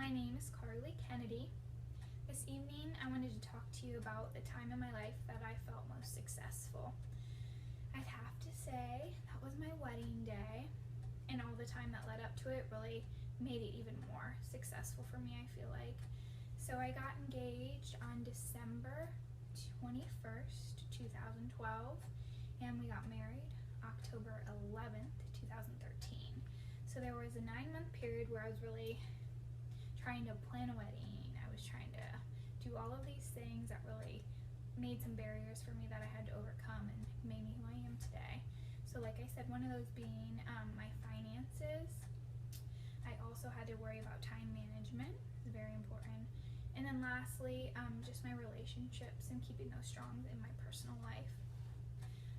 My name is Carly Kennedy. This evening I wanted to talk to you about the time in my life that I felt most successful. I'd have to say that was my wedding day, and all the time that led up to it really made it even more successful for me, I feel like. So I got engaged on December 21st, 2012, and we got married October 11th, 2013. So there was a 9-month period where I was really trying to plan a wedding. I was trying to do all of these things that really made some barriers for me that I had to overcome and made me who I am today. So like I said, one of those being my finances. I also had to worry about time management. It's very important. And then lastly, just my relationships and keeping those strong in my personal life.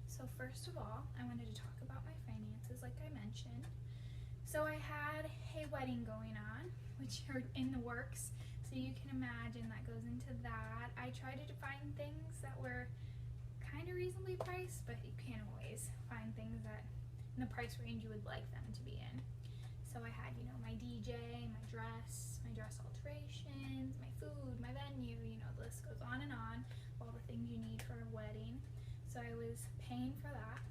So first of all, I wanted to talk about my finances like I mentioned. So I had a wedding going on, which are in the works, so you can imagine that goes into that. I tried to find things that were kind of reasonably priced, but you can't always find things that in the price range you would like them to be in. So I had, my DJ, my dress alterations, my food, my venue, the list goes on and on, all the things you need for a wedding. So I was paying for that.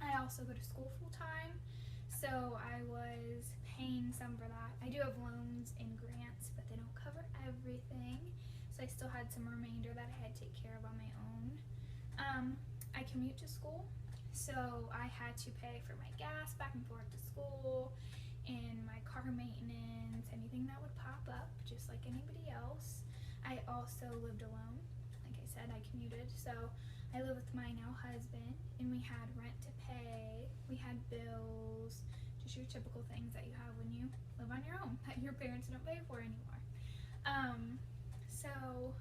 I also go to school full time, so I was paying some for that. I do have loans and grants, but they don't cover everything, so I still had some remainder that I had to take care of on my own. I commute to school, so I had to pay for my gas back and forth to school and my car maintenance, anything that would pop up, just like anybody else. I also lived alone. Like I said, I commuted, so I live with my now husband, and we had rent to pay, we had bills, just your typical things that you have when you live on your own, that your parents don't pay for anymore. So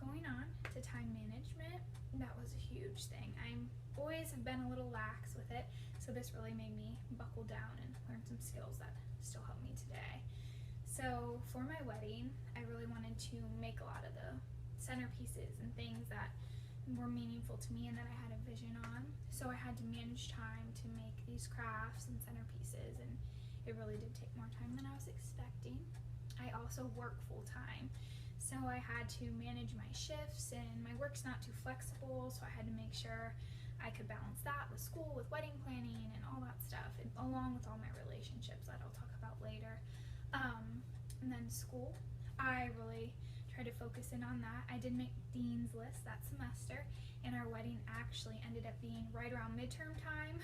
going on to time management, that was a huge thing. I'm always have been a little lax with it, so this really made me buckle down and learn some skills that still help me today. So for my wedding, I really wanted to make a lot of the centerpieces and things that were meaningful to me and that I had a vision on. So I had to manage time to make these crafts and centerpieces, and it really did take more time than I was expecting. I also work full time, so I had to manage my shifts, and my work's not too flexible, so I had to make sure I could balance that with school, with wedding planning, and all that stuff, and along with all my relationships that I'll talk about later. And then school, I really tried to focus in on that. I did make Dean's List that semester, and our wedding actually ended up being right around midterm time.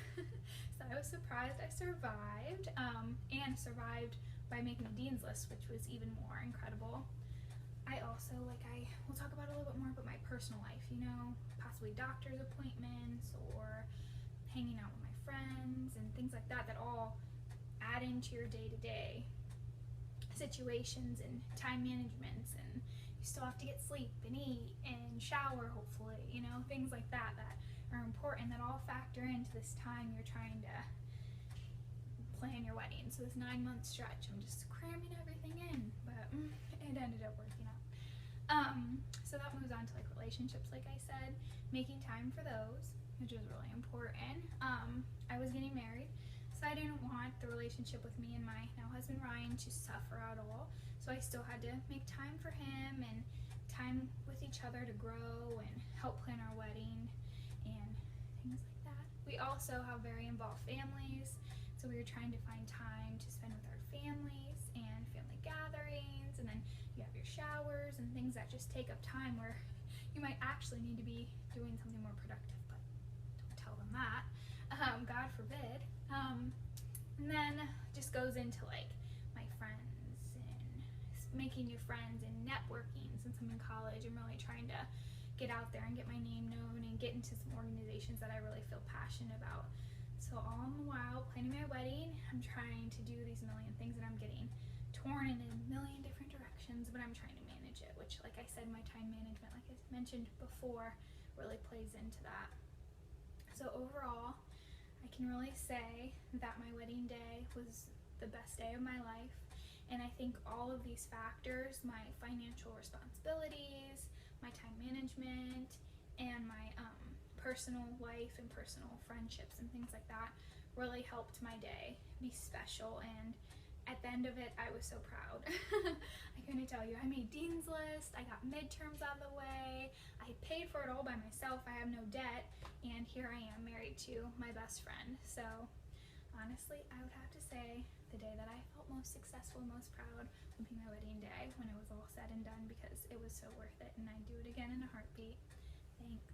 So I was surprised I survived, and survived by making the Dean's List, which was even more incredible. I also, we'll talk about a little bit more about my personal life, possibly doctor's appointments or hanging out with my friends and things like that, that all add into your day-to-day situations and time managements, and you still have to get sleep and eat and shower, hopefully, things like that that are important, that all factor into this time you're trying to plan your wedding. So this 9-month stretch, I'm just cramming everything in, but it ended up working out. So that moves on to relationships, like I said, making time for those, which is really important. I was getting married, so I didn't want the relationship with me and my now husband Ryan to suffer at all. So I still had to make time for him and time with each other to grow and help plan our wedding and things like that. We also have very involved families, so we were trying to find time to spend with our families and family gatherings, and then you have your showers and things that just take up time where you might actually need to be doing something more productive, but don't tell them that. God forbid. And then just goes into my friends and making new friends and networking. Since I'm in college, I'm really trying to get out there and get my name known and get into some organizations that I really feel passionate about. So all the while planning my wedding, I'm trying to do these million things, and I'm getting torn in a million different directions, but I'm trying to manage it, which, like I said, my time management, like I mentioned before, really plays into that. So overall, I can really say that my wedding day was the best day of my life, and I think all of these factors, my financial responsibilities, my time management, and my personal life and personal friendships and things like that really helped my day be special and at the end of it, I was so proud. I couldn't tell you. I made Dean's List, I got midterms out of the way, I paid for it all by myself, I have no debt, and here I am married to my best friend. So honestly, I would have to say the day that I felt most successful, most proud would be my wedding day when it was all said and done, because it was so worth it and I'd do it again in a heartbeat. Thanks.